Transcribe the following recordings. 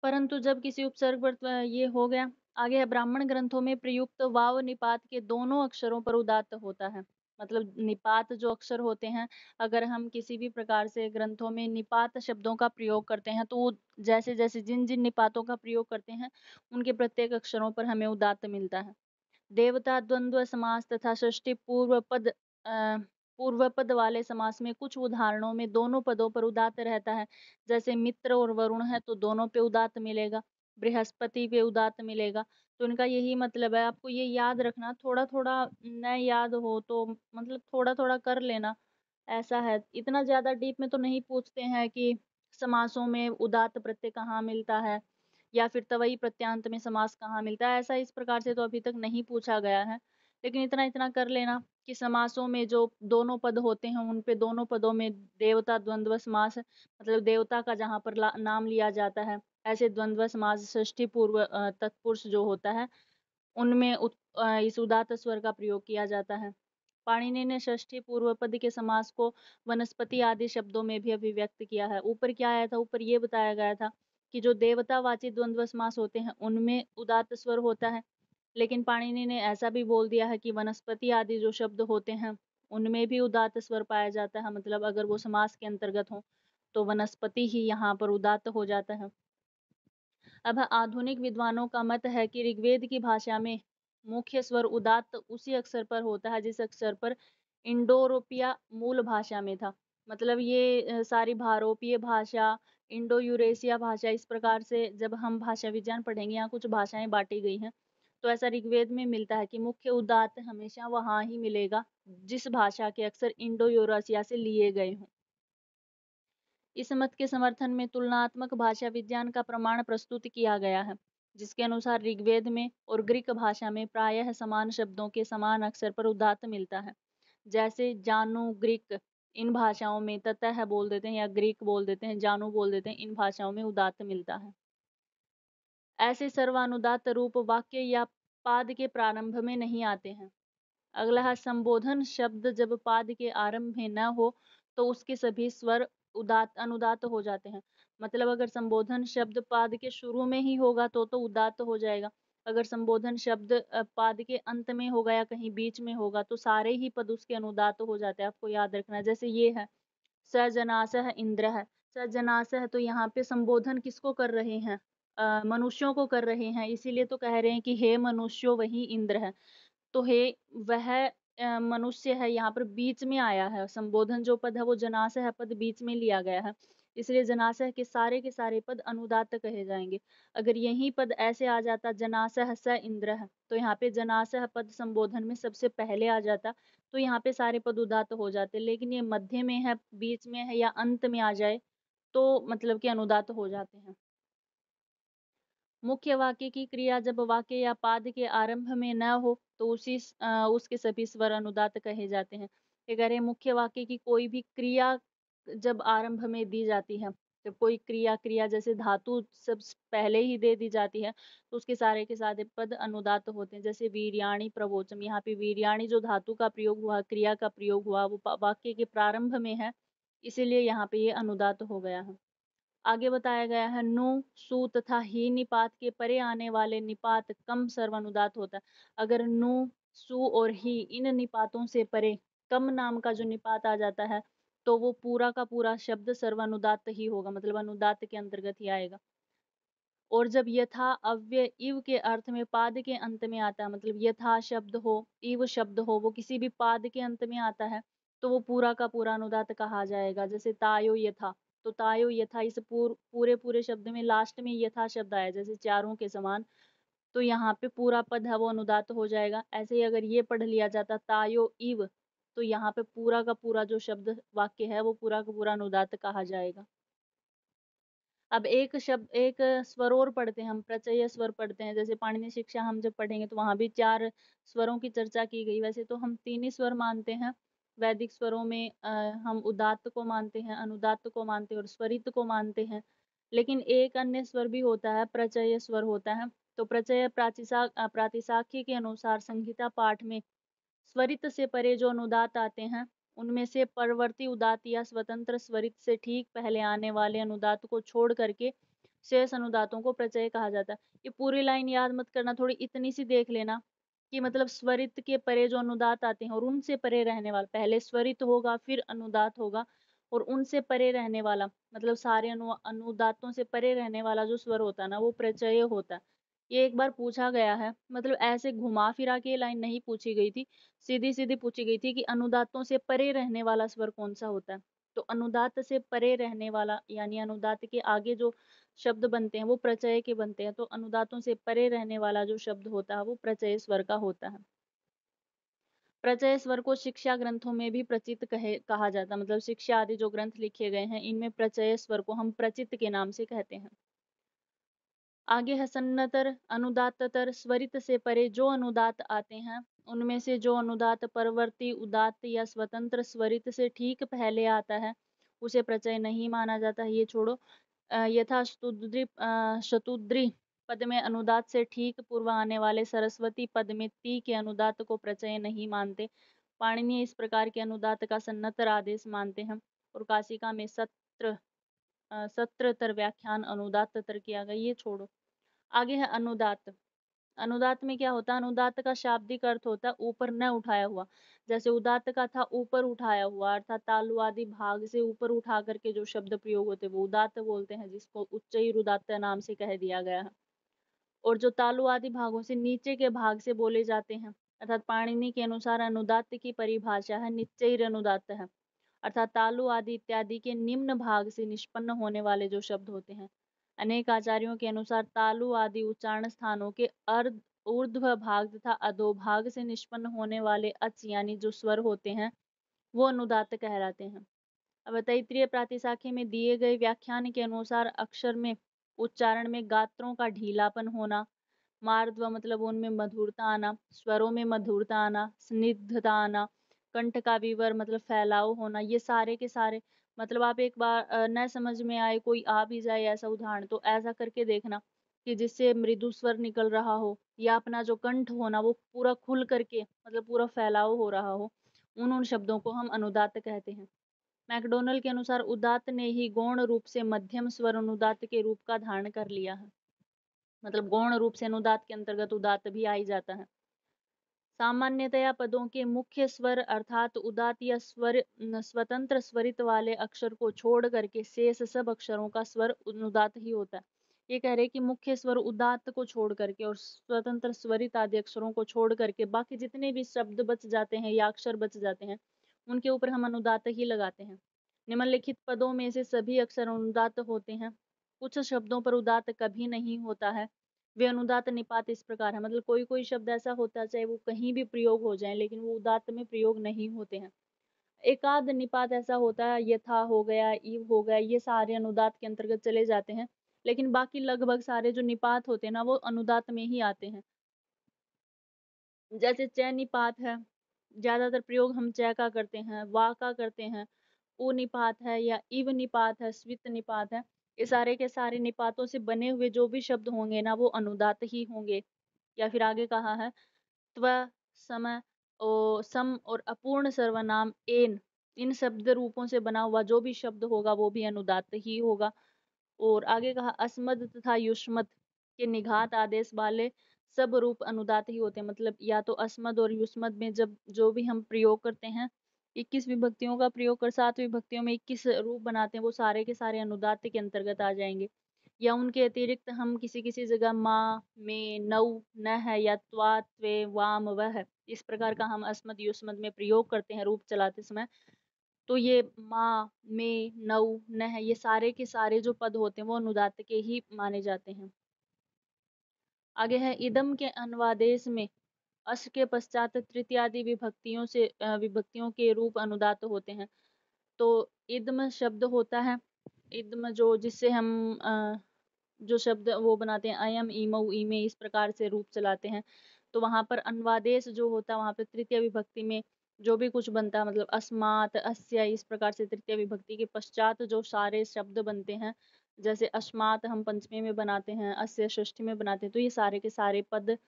परंतु जब किसी उपसर्ग पर ये हो गया, आगे है ब्राह्मण ग्रंथों में प्रयुक्त वाव निपात के दोनों अक्षरों पर उदात्त होता है। मतलब निपात जो अक्षर होते हैं, अगर हम किसी भी प्रकार से ग्रंथों में निपात शब्दों का प्रयोग करते हैं, तो वो जैसे जैसे जिन जिन निपातों का प्रयोग करते हैं, उनके प्रत्येक अक्षरों पर हमें उदात्त मिलता है। देवता द्वंद्व समास तथा षष्ठी पूर्व पद वाले समास में कुछ उदाहरणों में दोनों पदों पर उदात्त रहता है। जैसे मित्र और वरुण है तो दोनों पे उदात्त मिलेगा, बृहस्पति पे उदात्त मिलेगा। तो इनका यही मतलब है, आपको ये याद रखना, थोड़ा थोड़ा न याद हो तो मतलब थोड़ा थोड़ा कर लेना, ऐसा है। इतना ज्यादा डीप में तो नहीं पूछते हैं कि समासों में उदात्त प्रत्यय कहाँ मिलता है या फिर तवई प्रत्यांत में समास कहाँ मिलता है, ऐसा इस प्रकार से तो अभी तक नहीं पूछा गया है। लेकिन इतना इतना कर लेना कि समासों में जो दोनों पद होते हैं, उन पे दोनों पदों में देवता द्वंद्व समास, मतलब देवता का जहाँ पर नाम लिया जाता है, ऐसे द्वंद्व समास षष्ठी पूर्व तत्पुरुष जो होता है, उनमें इस उदात्त स्वर का प्रयोग किया जाता है। पाणिनि ने षष्ठी पूर्व पद के समास को वनस्पति आदि शब्दों में भी अभिव्यक्त किया है। ऊपर क्या आया था, ऊपर ये बताया गया था कि जो देवतावाची द्वंद्व समास होते हैं उनमें उदात्त स्वर होता है, लेकिन पाणिनि ने ऐसा भी बोल दिया है कि वनस्पति आदि जो शब्द होते हैं उनमें भी उदात्त स्वर पाया जाता है। मतलब अगर वो समास के अंतर्गत हो तो वनस्पति ही यहाँ पर उदात्त हो जाता है। अब आधुनिक विद्वानों का मत है कि ऋग्वेद की भाषा में मुख्य स्वर उदात्त उसी अक्षर पर होता है जिस अक्षर पर इंडोरोपिया मूल भाषा में था। मतलब ये सारी भारोपीय भाषा, इंडो यूरेशिया भाषा, इस प्रकार से जब हम भाषा विज्ञान पढ़ेंगे, यहाँ कुछ भाषाएं बांटी गई हैं, तो ऐसा ऋग्वेद में मिलता है कि मुख्य उदात्त हमेशा वहां ही मिलेगा जिस भाषा के अक्षर इंडो यूरेशिया से लिए गए हों। इस मत के समर्थन में तुलनात्मक भाषा विज्ञान का प्रमाण प्रस्तुत किया गया है, जिसके अनुसार ऋग्वेद में और ग्रीक भाषा में प्रायः समान शब्दों के समान अक्षर पर उदात्त मिलता है। जैसे जानू ग्रीक, इन भाषाओं में ततः बोल देते हैं या ग्रीक बोल देते हैं, जानू बोल देते हैं, इन भाषाओं में उदात्त मिलता है। ऐसे सर्वानुदात्त रूप वाक्य या पाद के प्रारंभ में नहीं आते हैं। अगला है संबोधन शब्द जब पाद के आरंभ में न हो तो उसके सभी स्वर उदात्त अनुदात्त हो जाते हैं। मतलब अगर संबोधन शब्द पाद के शुरू में ही होगा तो उदात्त हो जाएगा। अगर संबोधन शब्द पाद के अंत में होगा या कहीं बीच में होगा तो सारे ही पद उसके अनुदात्त हो जाते हैं। आपको याद रखना है। जैसे ये है सजनासह इंद्र है, सजनासह तो यहाँ पे संबोधन किसको कर रहे हैं, मनुष्यों को कर रहे हैं, इसीलिए तो कह रहे हैं कि हे मनुष्यों वही इंद्र है। तो हे वह मनुष्य है, यहाँ पर बीच में आया है। संबोधन जो पद है वो जनासह पद बीच में लिया गया है, इसलिए जनासह के सारे पद अनुदात्त कहे जाएंगे। अगर यही पद ऐसे आ जाता जनासह स इंद्र है, तो यहाँ पे जनासह पद संबोधन में सबसे पहले आ जाता, तो यहाँ पे सारे पद उदात्त हो जाते। लेकिन ये मध्य में है, बीच में है या अंत में आ जाए तो मतलब कि अनुदात्त हो जाते हैं। मुख्य वाक्य की क्रिया जब वाक्य या पाद के आरंभ में न हो तो उसके सभी स्वर अनुदात्त कहे जाते हैं। ये कह रहे हैं मुख्य वाक्य की कोई भी क्रिया जब आरंभ में दी जाती है, जब कोई क्रिया क्रिया जैसे धातु सब पहले ही दे दी जाती है तो उसके सारे के सारे पद अनुदात्त होते हैं। जैसे वीर्याणि प्रवोचम, यहाँ पे वीर्याणि जो धातु का प्रयोग हुआ, क्रिया का प्रयोग हुआ, वो वाक्य के प्रारंभ में है, इसीलिए यहाँ पे ये अनुदात्त हो गया है। आगे बताया गया है नु सु तथा ही निपात के परे आने वाले निपात कम सर्वानुदात होता है। अगर नु सु और ही इन निपातों से परे कम नाम का जो निपात आ जाता है तो वो पूरा का पूरा शब्द सर्वानुदात ही होगा, मतलब अनुदात के अंतर्गत ही आएगा। और जब यथा अव्यय इव के अर्थ में पाद के अंत में आता है, मतलब यथा शब्द हो, इव शब्द हो, वो किसी भी पाद के अंत में आता है तो वो पूरा का पूरा अनुदात कहा जाएगा। जैसे तायो यथा, तो तायो यथा इस पूरे पूरे शब्द में लास्ट में यथा शब्द आया जैसे चारों के समान, तो यहाँ पे पूरा पद है वो अनुदात हो जाएगा। ऐसे ही अगर ये पढ़ लिया जाता तायो इव, तो यहाँ पे पूरा का पूरा जो शब्द वाक्य है वो पूरा का पूरा अनुदात कहा जाएगा। अब एक शब्द एक स्वर और पढ़ते हैं हम, प्रचय स्वर पढ़ते हैं। जैसे पाणिनि शिक्षा हम जब पढ़ेंगे तो वहां भी 4 स्वरों की चर्चा की गई। वैसे तो हम 3 ही स्वर मानते हैं वैदिक स्वरों में, हम उदात्त को मानते हैं, अनुदात्त को मानते हैं और स्वरित को मानते हैं। लेकिन एक अन्य स्वर भी होता है, प्रचय स्वर होता है। तो प्रचय प्रातिशाख्य के अनुसार संहिता पाठ में स्वरित से परे जो अनुदात आते हैं उनमें से परवर्ती उदात या स्वतंत्र स्वरित से ठीक पहले आने वाले अनुदात को छोड़ करके शेष अनुदातों को प्रचय कहा जाता है। ये पूरी लाइन याद मत करना, थोड़ी इतनी सी देख लेना कि मतलब स्वरित के परे जो अनुदात आते हैं और उनसे परे रहने वाला, पहले स्वरित होगा फिर अनुदात होगा और उनसे परे रहने वाला मतलब सारे अनुदातों से परे रहने वाला जो स्वर होता है ना वो प्रचय होता है। ये एक बार पूछा गया है, मतलब ऐसे घुमा फिरा के लाइन नहीं पूछी गई थी, सीधी सीधी पूछी गई थी कि अनुदातों से परे रहने वाला स्वर कौन सा होता है। तो अनुदात से परे रहने वाला यानी अनुदात के आगे जो शब्द बनते हैं वो प्रचय के बनते हैं, तो अनुदातों से परे रहने वाला जो शब्द होता है वो प्रचय स्वर का होता है। प्रचय स्वर को शिक्षा ग्रंथों में भी प्रचित कहा जाता है, मतलब शिक्षा आदि जो ग्रंथ लिखे गए हैं इनमें प्रचय स्वर को हम प्रचित के नाम से कहते हैं। आगे है सन्नतर अनुदात्तर। स्वरित से परे जो अनुदात आते हैं उनमें से जो अनुदात परवर्ती उदात्त या स्वतंत्र स्वरित से ठीक पहले आता है उसे प्रचय नहीं माना जाता। ये छोड़ो। यथा शतुद्री पद में अनुदात से ठीक पूर्व आने वाले सरस्वती पद में ती के अनुदात को प्रचय नहीं मानते। पाणिनि इस प्रकार के अनुदात का सन्नतर आदेश मानते हैं और काशिका में सत्रतर व्याख्यान अनुदात तर किया गया। ये छोड़ो। आगे है अनुदात। अनुदात में क्या होता है? अनुदात का शाब्दिक अर्थ होता है ऊपर न उठाया हुआ। जैसे उदात्त का था ऊपर उठाया हुआ, अर्थात तालु आदि भाग से ऊपर उठा करके जो शब्द प्रयोग होते हैं वो उदात्त बोलते हैं, जिसको उच्चई उदात्त नाम से कह दिया गया है। और जो तालु आदि भागों से नीचे के भाग से बोले जाते हैं, अर्थात पाणिनि के अनुसार अनुदात्त की परिभाषा है निच्चैर अनुदात्त है, अर्थात तालु आदि इत्यादि के निम्न भाग से निष्पन्न होने वाले जो शब्द होते हैं। अनेक आचार्यों के अनुसार तालु आदि उच्चारण स्थानों के अर्ध ऊर्ध्व भाग तथा अधोभाग से निष्पन्न होने वाले अच यानी जो स्वर होते हैं वो अनुदात्त कहलाते हैं। अब तैत्तिरीय प्रातिशाख्य में दिए गए व्याख्यान के अनुसार अक्षर में उच्चारण में गात्रों का ढीलापन होना, मार्द्व मतलब उनमें मधुरता आना, स्वरों में मधुरता आना, स्निग्धता आना, कंठ का विवर मतलब फैलाव होना, ये सारे के सारे मतलब आप एक बार न समझ में आए कोई आ भी जाए ऐसा उदाहरण तो ऐसा करके देखना कि जिससे मृदु स्वर निकल रहा हो या अपना जो कंठ होना वो पूरा खुल करके मतलब पूरा फैलाव हो रहा हो, उन शब्दों को हम अनुदात्त कहते हैं। मैकडोनल के अनुसार उदात्त ने ही गौण रूप से मध्यम स्वर अनुदात्त के रूप का धारण कर लिया है, मतलब गौण रूप से अनुदात्त के अंतर्गत उदात्त भी आ ही जाता है। सामान्यतया पदों के मुख्य स्वर अर्थात उदात्त या स्वतंत्र स्वरित वाले अक्षर को छोड़ करके शेष सब अक्षरों का स्वर अनुदात्त ही होता है। ये कह रहे कि मुख्य स्वर उदात्त को छोड़ करके और स्वतंत्र स्वरित आदि अक्षरों को छोड़ करके बाकी जितने भी शब्द बच जाते हैं या अक्षर बच जाते हैं उनके ऊपर हम अनुदात्त ही लगाते हैं। निम्नलिखित पदों में से सभी अक्षर अनुदात्त होते हैं। कुछ शब्दों पर उदात्त कभी नहीं होता है। वे अनुदात्त निपात इस प्रकार है, मतलब कोई कोई शब्द ऐसा होता है चाहे वो कहीं भी प्रयोग हो जाए लेकिन वो उदात्त में प्रयोग नहीं होते हैं। एकाध निपात ऐसा होता है, यथा हो गया, इव हो गया, ये सारे अनुदात्त के अंतर्गत चले जाते हैं, लेकिन बाकी लगभग सारे जो निपात होते हैं ना वो अनुदात्त में ही आते हैं। जैसे च निपात है, ज्यादातर प्रयोग हम च का करते हैं, वा का करते हैं, उ निपात है या इव निपात है, स्वित निपात है। ये सारे के सारे निपातों से बने हुए जो भी शब्द होंगे ना वो अनुदात्त ही होंगे। या फिर आगे कहा है त्व, सम सम और अपूर्ण सर्वनाम एन, इन शब्द रूपों से बना हुआ जो भी शब्द होगा वो भी अनुदात्त ही होगा। और आगे कहा अस्मद तथा युष्मद के निघात आदेश वाले सब रूप अनुदात ही होते हैं, मतलब या तो अस्मद और युष्मद में जब जो भी हम प्रयोग करते हैं 21 विभक्तियों का प्रयोग कर 7 विभक्तियों में 21 रूप बनाते हैं वो सारे के सारे अनुदात के अंतर्गत आ जाएंगे। या उनके अतिरिक्त हम किसी किसी जगह माँ में नौ न है या त्वा त्वे वाम वह इस प्रकार का हम अस्मद युष्मद में प्रयोग करते हैं रूप चलाते समय, तो ये माँ में नौ न है ये सारे के सारे जो पद होते हैं वो अनुदात के ही माने जाते हैं। आगे है इदम के अनुवादेश में अस के पश्चात तृतीयादि विभक्तियों के रूप अनुदात होते हैं। तो इद्म शब्द होता है, इद्म जो जिससे हम जो शब्द वो बनाते हैं अयम इमऊ इमे इस प्रकार से रूप चलाते हैं, तो वहां पर अनुवादेश जो होता है वहां पर तृतीय विभक्ति में जो भी कुछ बनता है मतलब अस्मात अस्य इस प्रकार से तृतीय विभक्ति के पश्चात जो सारे शब्द बनते हैं, जैसे अस्मात हम पंचमी में बनाते हैं, अस्य षष्ठी में बनाते हैं, तो ये सारे के सारे पद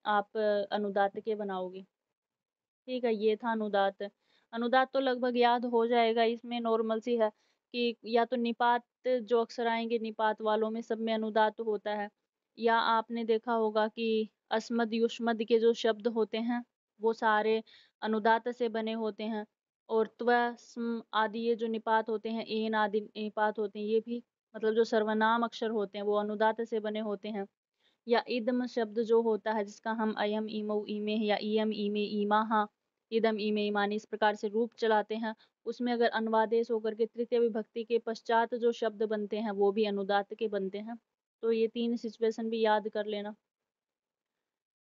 आप अनुदात के बनाओगे। ठीक है, ये था अनुदात। अनुदात तो लगभग याद हो जाएगा, इसमें नॉर्मल सी है कि या तो निपात जो अक्षर आएँगे निपात वालों में सब में अनुदात होता है, या आपने देखा होगा कि अस्मद, युष्मद के जो शब्द होते हैं, वो सारे अनुदात से बने होते हैं। और त्व, स्म आदि ये जो निपात होते हैं, एन आदि निपात होते हैं, ये भी मतलब जो सर्वनाम अक्षर होते हैं, वो अनुदात से बने होते हैं। या इदम शब्द जो होता है, जिसका हम अयम, इमौ, इमे या इयम, इमे, इमाहा, इदम, इमे, इमानी इस प्रकार से रूप चलाते हैं, उसमें अगर अनुवादेश होकर के तृतीय विभक्ति के पश्चात जो शब्द बनते हैं, वो भी अनुदात के बनते हैं। तो ये 3 सिचुएशन भी याद कर लेना।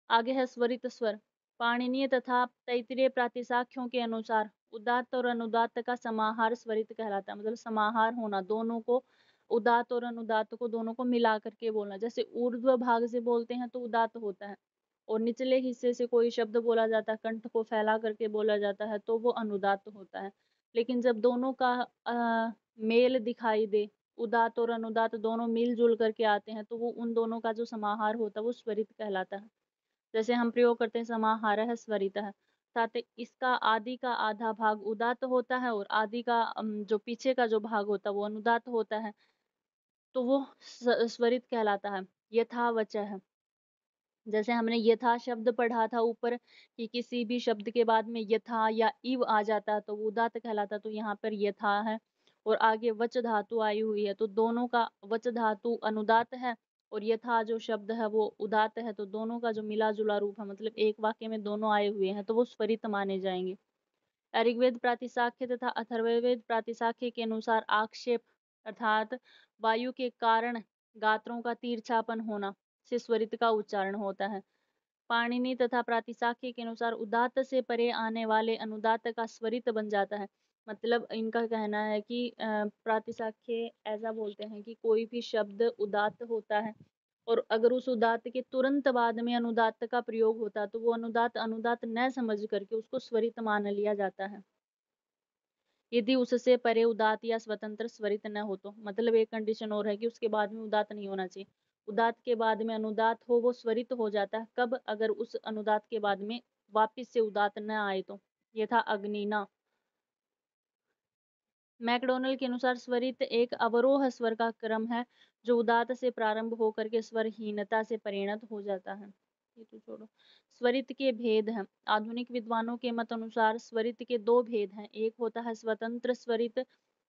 आगे है स्वरित स्वर। पाणिनीय तथा तैत्तिरीय प्रातिशाख्यों के अनुसार उदात्त और अनुदात्त का समाहार स्वरित कहलाता है। मतलब समाहार होना, दोनों को, उदात्त और अनुदात्त को दोनों को मिला करके बोलना। जैसे ऊर्ध्व भाग से बोलते हैं तो उदात्त होता है, और निचले हिस्से से कोई शब्द बोला जाता है, कंठ को फैला करके बोला जाता है, तो वो अनुदात्त होता है। लेकिन जब दोनों का मेल दिखाई दे, उदात्त और अनुदात्त दोनों मिल-जुल करके आते हैं, तो वो उन दोनों का जो समाहार होता है वो स्वरित कहलाता है। जैसे हम प्रयोग करते हैं समाहारः स्वरितः, साथ ही इसका आदि का आधा भाग उदात्त होता है और आदि का जो पीछे का जो भाग होता है वो अनुदात्त होता है, तो वो स्वरित कहलाता है। यथा वचः, जैसे हमने यथा शब्द पढ़ा था ऊपर कि किसी भी शब्द के बाद में यथा या इव आ जाता है तो वो उदात्त कहलाता है, तो यहाँ पर यथा है और आगे वच धातु आई हुई है, तो दोनों का वच धातु अनुदात्त है और यथा जो शब्द है वो उदात्त है, तो दोनों का जो मिला जुला रूप है, मतलब एक वाक्य में दोनों आए हुए हैं, तो वो स्वरित माने जाएंगे। ऋग्वेद प्रातिशाख्य तथा अथर्ववेद प्रातिशाख्य के अनुसार आक्षेप अर्थात वायु के कारण गात्रों का तीर्छापन होना से स्वरित का उच्चारण होता है। पाणिनि तथा प्रातिशाख्य के अनुसार उदात्त से परे आने वाले अनुदात्त का स्वरित बन जाता है। मतलब इनका कहना है कि प्रातिशाख्य ऐसा बोलते हैं कि कोई भी शब्द उदात्त होता है और अगर उस उदात्त के तुरंत बाद में अनुदात्त का प्रयोग होता है तो वो अनुदात्त अनुदात्त न समझ करके उसको स्वरित मान लिया जाता है, यदि उससे परे उदात्त या स्वतंत्र स्वरित न हो तो। मतलब एक कंडीशन और है कि उसके बाद में उदात्त नहीं होना चाहिए। उदात्त के बाद में अनुदात्त हो, वो स्वरित हो जाता है। कब? अगर उस अनुदात्त के बाद में वापिस से उदात्त न आए तो। यथा अग्निना। मैकडॉनल्ड के अनुसार स्वरित एक अवरोह स्वर का क्रम है जो उदात्त से प्रारंभ होकर के स्वरहीनता से परिणत हो जाता है। ये तो छोड़ो। स्वरित के भेद हैं। आधुनिक विद्वानों के मत अनुसार स्वरित के 2 भेद हैं। एक होता है स्वतंत्र स्वरित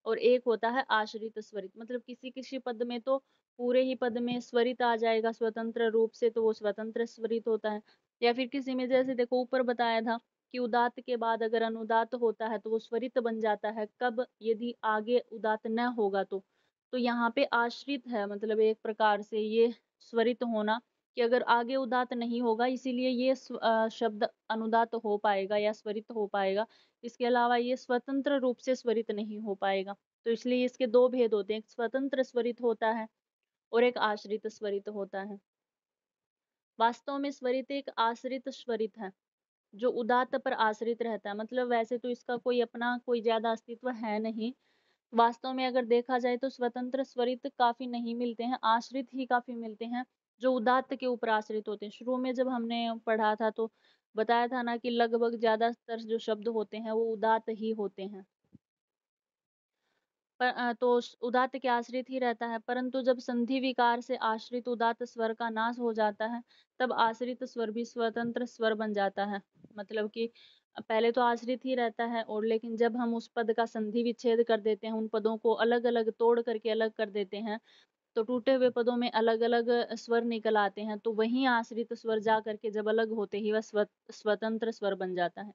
और एक होता है आश्रित स्वरित। मतलब किसी किसी पद में तो पूरे ही पद में स्वरित आ जाएगा स्वतंत्र रूप से, तो वो स्वतंत्र स्वरित होता है। या फिर किसी में जैसे देखो ऊपर बताया था कि उदात्त के बाद अगर अनुदात्त होता है तो वो स्वरित बन जाता है। कब? यदि आगे उदात्त न होगा तो यहाँ पे आश्रित है, मतलब एक प्रकार से ये स्वरित होना कि अगर आगे उदात्त नहीं होगा इसीलिए ये शब्द अनुदात्त हो पाएगा या स्वरित हो पाएगा। इसके अलावा ये स्वतंत्र रूप से स्वरित नहीं हो पाएगा। तो इसलिए इसके 2 भेद होते हैं, एक स्वतंत्र स्वरित होता है और एक आश्रित स्वरित होता है। वास्तव में स्वरित एक आश्रित स्वरित है जो उदात्त पर आश्रित रहता है। मतलब वैसे तो इसका कोई अपना कोई ज्यादा अस्तित्व है नहीं। वास्तव में अगर देखा जाए तो स्वतंत्र स्वरित काफी नहीं मिलते हैं, आश्रित ही काफी मिलते हैं जो उदात्त के ऊपर आश्रित होते हैं। शुरू में जब हमने पढ़ा था तो बताया था ना कि लगभग ज्यादातर जो शब्द होते हैं वो उदात्त ही होते हैं। तो उदात्त के आश्रित ही रहता है, परंतु जब संधि विकार से आश्रित उदात्त स्वर का नाश हो जाता है तब आश्रित स्वर भी स्वतंत्र स्वर बन जाता है। मतलब कि पहले तो आश्रित ही रहता है और लेकिन जब हम उस पद का संधि विच्छेद कर देते हैं, उन पदों को अलग अलग तोड़ करके अलग कर देते हैं, तो टूटे हुए पदों में अलग अलग स्वर निकल आते हैं, तो वही आश्रित स्वर जा करके जब अलग होते ही वह स्वतंत्र स्वर बन जाता है।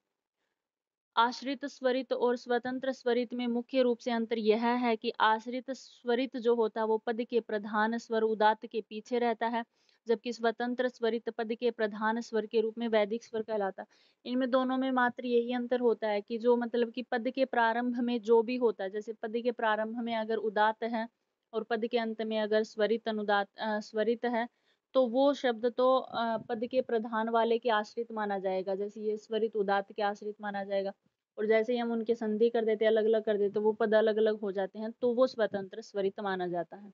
आश्रित स्वरित और स्वतंत्र स्वरित में मुख्य रूप से अंतर यह है कि आश्रित स्वरित जो होता है वो पद के प्रधान स्वर उदात्त के पीछे रहता है, जबकि स्वतंत्र स्वरित पद के प्रधान स्वर के रूप में वैदिक स्वर कहलाता है। इनमें दोनों में मात्र यही अंतर होता है कि जो मतलब कि पद के प्रारंभ में जो भी होता है, जैसे पद के प्रारंभ में अगर उदात्त है और पद के अंत में अगर स्वरित स्वरित है तो वो शब्द तो पद के प्रधान वाले के आश्रित माना जाएगा, जैसे ये स्वरित उदात्त के आश्रित माना जाएगा। और जैसे ही हम उनके संधि कर देते अलग अलग कर देते तो वो पद अलग अलग हो जाते हैं, तो वो स्वतंत्र स्वरित माना जाता है।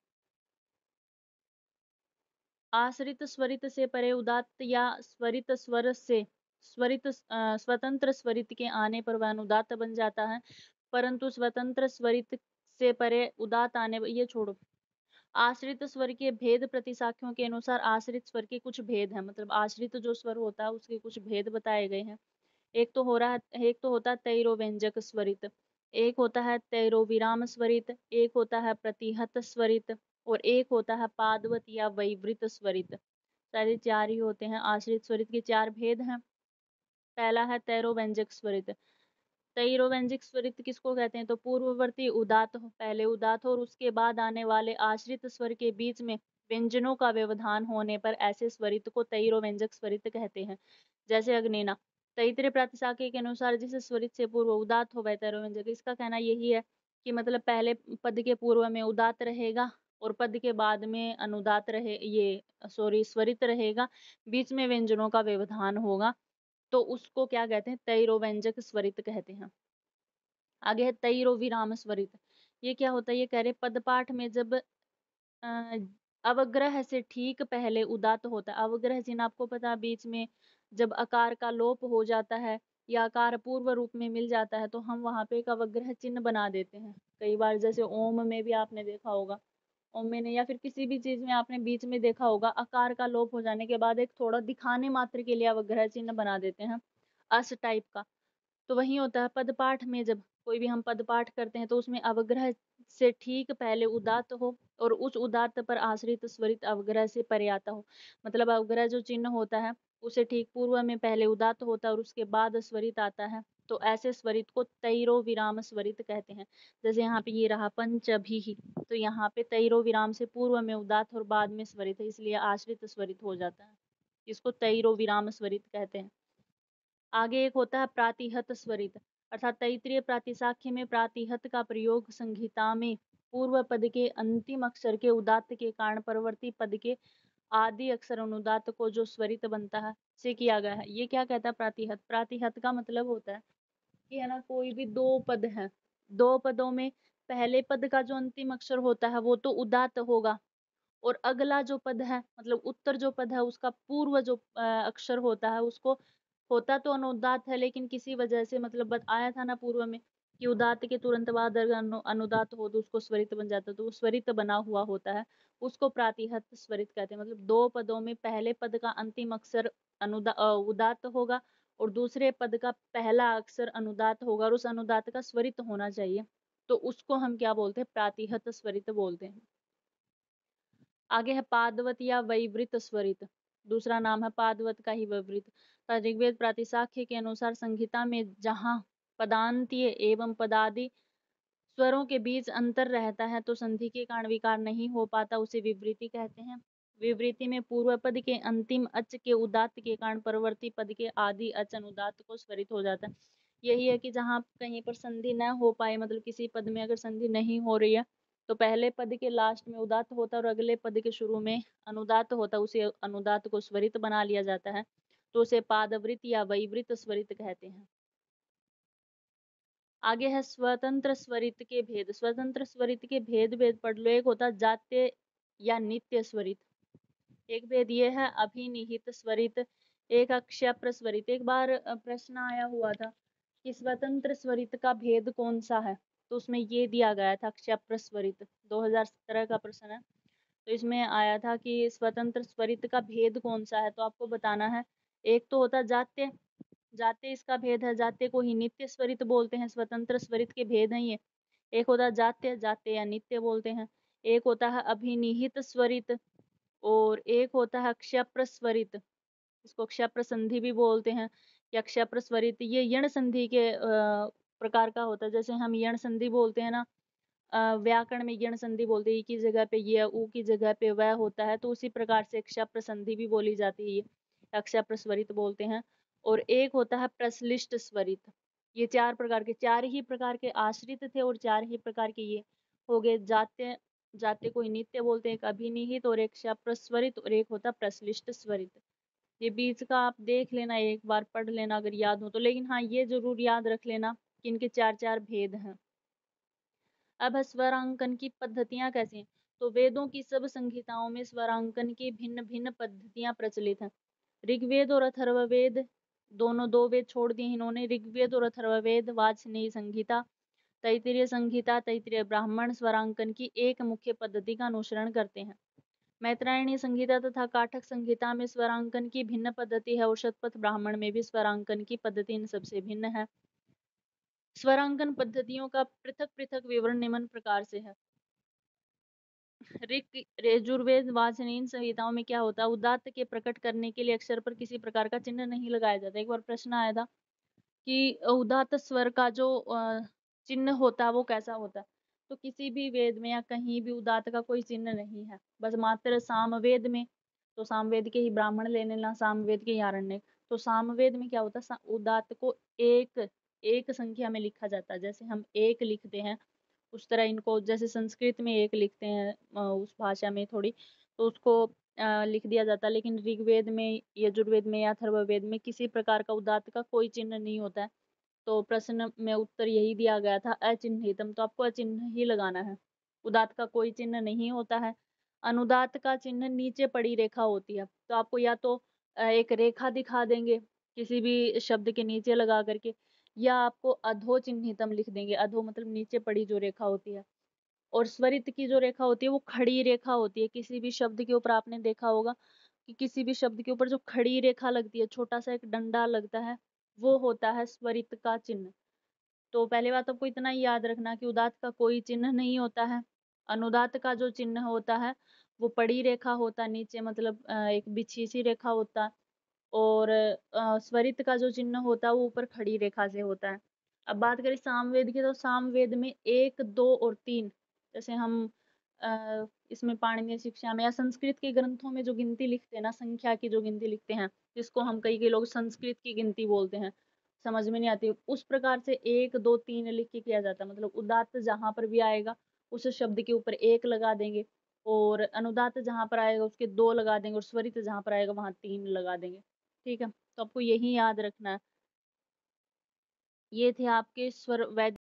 आश्रित स्वरित से परे उदात्त या स्वरित स्वर से स्वतंत्र स्वरित के आने पर वह अनुदात्त बन जाता है, परंतु स्वतंत्र स्वरित से परे उदात्त आने, ये छोड़ो। आश्रित स्वर के भेद प्रतिसाख्यों के अनुसार आश्रित स्वर के कुछ भेद हैं, मतलब आश्रित जो स्वर होता है उसके कुछ भेद बताए गए हैं। एक तो होता है तैरो व्यंजक स्वरित, एक होता है तैरो विराम स्वरित, एक होता है प्रतिहत स्वरित, और एक होता है पादवत या वैवृत स्वरित। सारे चार ही होते हैं। आश्रित स्वरित के चार भेद हैं। पहला है तैरो व्यंजक स्वरित। तैरोव्यंजक स्वरित किसको कहते हैं? तो पूर्ववर्ती उदात्त हो, पहले उदात्त हो और उसके बाद आने वाले आश्रित स्वर के बीच में व्यंजनों का व्यवधान होने पर ऐसे स्वरित को तैरोव्यंजक स्वरित कहते हैं। जैसे अग्निना, तैतृय प्रातिशाख्य के अनुसार जिस स्वरित से पूर्व उदात्त हो वह तैरोव्यंजक। इसका कहना यही है कि मतलब पहले पद के पूर्व में उदात्त रहेगा और पद के बाद में अनुदात रहे, ये सॉरी स्वरित रहेगा, बीच में व्यंजनों का व्यवधान होगा, तो उसको क्या कहते हैं? तैरोव्यंजक स्वरित कहते हैं। आगे है तैरो विराम स्वरित। ये क्या होता है? ये कह रहे पदपाठ में जब अवग्रह से ठीक पहले उदात्त होता है। अवग्रह चिन्ह आपको पता है, बीच में जब आकार का लोप हो जाता है या आकार पूर्व रूप में मिल जाता है तो हम वहां पे एक अवग्रह चिन्ह बना देते हैं। कई बार जैसे ओम में भी आपने देखा होगा, ओम में या फिर किसी भी चीज में आपने बीच में देखा होगा, आकार का लोप हो जाने के बाद एक थोड़ा दिखाने मात्र के लिए अवग्रह चिन्ह बना देते हैं, अस टाइप का। तो वही होता है पदपाठ में, जब कोई भी हम पदपाठ करते हैं तो उसमें अवग्रह से ठीक पहले उदात्त हो और उस उदात्त पर आश्रित स्वरित अवग्रह से परे आता हो। मतलब अवग्रह जो चिन्ह होता है उसे ठीक पूर्व में पहले उदात्त होता है और उसके बाद स्वरित आता है, तो ऐसे स्वरित को तैरो विराम स्वरित कहते हैं। जैसे यहाँ पे ये रहा पंचभी, तो यहाँ पे तैरो विराम से पूर्व में उदात्त और बाद में स्वरित है, इसलिए आश्रित स्वरित हो जाता है। इसको तैरो विराम स्वरित कहते हैं। आगे एक होता है प्रातिहत स्वरित, अर्थात तैतृय प्रातिशाख्य में प्रातिहत का प्रयोग संहिता में पूर्व पद के अंतिम अक्षर के उदात्त के कारण परवर्ती पद के आदि अक्षर अनुदात्त को जो स्वरित बनता है से किया गया है। ये क्या कहता है? प्रातिहत। प्रातिहत का मतलब होता है कि है ना, कोई भी दो पद हैं, दो पदों में पहले पद का जो अंतिम अक्षर होता है वो तो उदात्त होगा, और अगला जो पद है, मतलब उत्तर जो पद है, उसका पूर्व जो अक्षर होता है उसको होता तो अनुदात है, लेकिन किसी वजह से, मतलब आया था ना पूर्व में कि उदात के तुरंत बाद अगर अनुदात हो तो उसको स्वरित बन जाता है, तो वो स्वरित बना हुआ होता है, उसको प्रातिहत स्वरित कहते हैं। मतलब दो पदों में पहले पद का अंतिम अक्षर उदात होगा और दूसरे पद का पहला अक्षर अनुदात होगा और उस अनुदात का स्वरित होना चाहिए, तो उसको हम क्या बोलते हैं? प्रातिहत स्वरित बोलते हैं। आगे है पादवत या वैवृत स्वरित। दूसरा नाम है पादवत का ही वैवृत। ऋग्वेद प्रातिशाख्य के अनुसार संहिता में जहाँ पदांतीय एवं पदादि स्वरों के बीच अंतर रहता है तो संधि के कारण विकार नहीं हो पाता, उसे विवृति कहते हैं। विवृति में पूर्व पद के अंतिम अच के उदात्त के कारण परवर्ती पद के आदि अच अनुदात्त को स्वरित हो जाता है। यही है कि जहाँ कहीं पर संधि न हो पाए, मतलब किसी पद में अगर संधि नहीं हो रही है तो पहले पद के लास्ट में उदात्त होता है और अगले पद के शुरू में अनुदात्त होता है, उसे अनुदात्त को स्वरित बना लिया जाता है, तो उसे पादवृत या वैवृत स्वरित कहते हैं। आगे है स्वतंत्र स्वरित के भेद। स्वतंत्र स्वरित के भेद पढ़ लो। एक होता है जात्य या नित्य स्वरित, एक भेद ये है अभिनिहित स्वरित, एक अक्षयप्र स्वरित। एक बार प्रश्न आया हुआ था कि स्वतंत्र स्वरित का भेद कौन सा है, तो उसमें ये दिया गया था अक्षयप्र स्वरित, 2017 का प्रश्न है। तो इसमें आया था कि स्वतंत्र स्वरित का भेद कौन सा है, तो आपको बताना है। एक तो होता जात्य, जात्य इसका भेद है, जात्य को ही नित्य स्वरित बोलते हैं, स्वतंत्र स्वरित के भेद हैं ये। एक होता है जात्य, जात्य या नित्य बोलते हैं। एक होता है अभिनिहित स्वरित और एक होता है क्षप्रस्वरित, इसको क्षप्र संधि भी बोलते हैं या क्षप्र स्वरित। ये यण संधि के प्रकार का होता है। जैसे हम यण संधि बोलते हैं ना, व्याकरण में यण संधि बोलते हैं, ई की जगह पे ये, ऊ की जगह पे वह होता है, तो उसी प्रकार से क्षप्र संधि भी बोली जाती है, क्षप्र स्वरित बोलते हैं। और एक होता है प्रश्लिष्ट स्वरित। ये चार प्रकार के, चार ही प्रकार के आश्रित थे और चार ही प्रकार के ये हो गए। जात्य, जात्य को ही नित्य बोलते हैं, एक अभिनिहित और एक क्षप्र स्वरित और एक होता प्रश्लिष्ट स्वरित। ये बीच का आप देख लेना, एक बार पढ़ लेना अगर याद हो तो, लेकिन हाँ ये जरूर याद रख लेना कि इनके चार चार भेद हैं। अब है स्वरांकन की पद्धतियां कैसी हैं, तो वेदों की सब संहिताओं में स्वरांकन की भिन्न भिन्न पद्धतियां प्रचलित हैं। ऋग्वेद और अथर्ववेद दोनों, दो वेद छोड़ दिए इन्होंने, ऋग्वेद और अथर्ववेद वाजसनेयी संहिता तैत्तिरीय संहिता, तैत्तिरीय ब्राह्मण स्वरांकन की एक मुख्य पद्धति का अनुसरण करते हैं। मैत्रायणी संहिता तथा काठक संहिता में स्वरांकन की भिन्न पद्धति है और शतपथ ब्राह्मण में भी स्वरांकन की पद्धति इन सबसे भिन्न है। स्वरांकन पद्धतियों का पृथक पृथक विवरण निम्न प्रकार से है। ऋक, यजुर्वेद, वाजसनेयी संहिताओं में क्या होता है, उदात्त के प्रकट करने के लिए अक्षर पर किसी प्रकार का चिन्ह नहीं लगाया जाता। एक बार प्रश्न आया था कि उदात्त स्वर का जो चिन्ह होता है वो कैसा होता है, तो किसी भी वेद में या कहीं भी उदात्त का कोई चिन्ह नहीं है, बस मात्र सामवेद में, तो सामवेद के ही ब्राह्मण ले लेना, सामवेद के ही आरण्यक, तो सामवेद में क्या होता है, उदात्त को एक एक संख्या में लिखा जाता है। जैसे हम एक लिखते हैं उस तरह इनको, जैसे संस्कृत में एक लिखते हैं उस भाषा में थोड़ी, तो उसको लिख दिया जाता है। लेकिन ऋग्वेद में, यजुर्वेद में या अथर्ववेद में किसी प्रकार का उदात्त का कोई चिन्ह नहीं होता है। तो प्रश्न में उत्तर यही दिया गया था अचिह्नितम, तो आपको अचिह्न ही लगाना है। उदात्त का कोई चिन्ह नहीं होता है। अनुदात्त का चिन्ह नीचे पड़ी रेखा होती है, तो आपको या तो एक रेखा दिखा देंगे किसी भी शब्द के नीचे लगा करके, या आपको अधो चिह्नितम लिख देंगे। अधो मतलब नीचे पड़ी जो रेखा होती है। और स्वरित की जो रेखा होती है वो खड़ी रेखा होती है। किसी भी शब्द के ऊपर आपने देखा होगा कि किसी भी शब्द के ऊपर जो खड़ी रेखा लगती है, छोटा सा एक डंडा लगता है, वो होता है स्वरित का चिन्ह। तो पहली बात आपको इतना ही याद रखना कि उदात्त का कोई चिन्ह नहीं होता है। अनुदात्त का जो चिन्ह होता है वो पड़ी रेखा होता है नीचे, मतलब एक बिछी सी रेखा होता है। और स्वरित का जो चिन्ह होता है वो ऊपर खड़ी रेखा से होता है। अब बात करें सामवेद की, तो सामवेद में 1, 2 और 3, जैसे हम इसमें पाणिनीय शिक्षा में या संस्कृत के ग्रंथों में जो गिनती लिखते हैं ना, संख्या की जो गिनती लिखते हैं, जिसको हम कई कई लोग संस्कृत की गिनती बोलते हैं, समझ में नहीं आती, उस प्रकार से 1, 2, 3 लिख के किया जाता है। मतलब उदात्त जहां पर भी आएगा उस शब्द के ऊपर 1 लगा देंगे, और अनुदात्त जहां पर आएगा उसके 2 लगा देंगे, और स्वरित जहां पर आएगा वहां 3 लगा देंगे। ठीक है, तो आपको यही याद रखना है। ये थे आपके स्वर वैदिक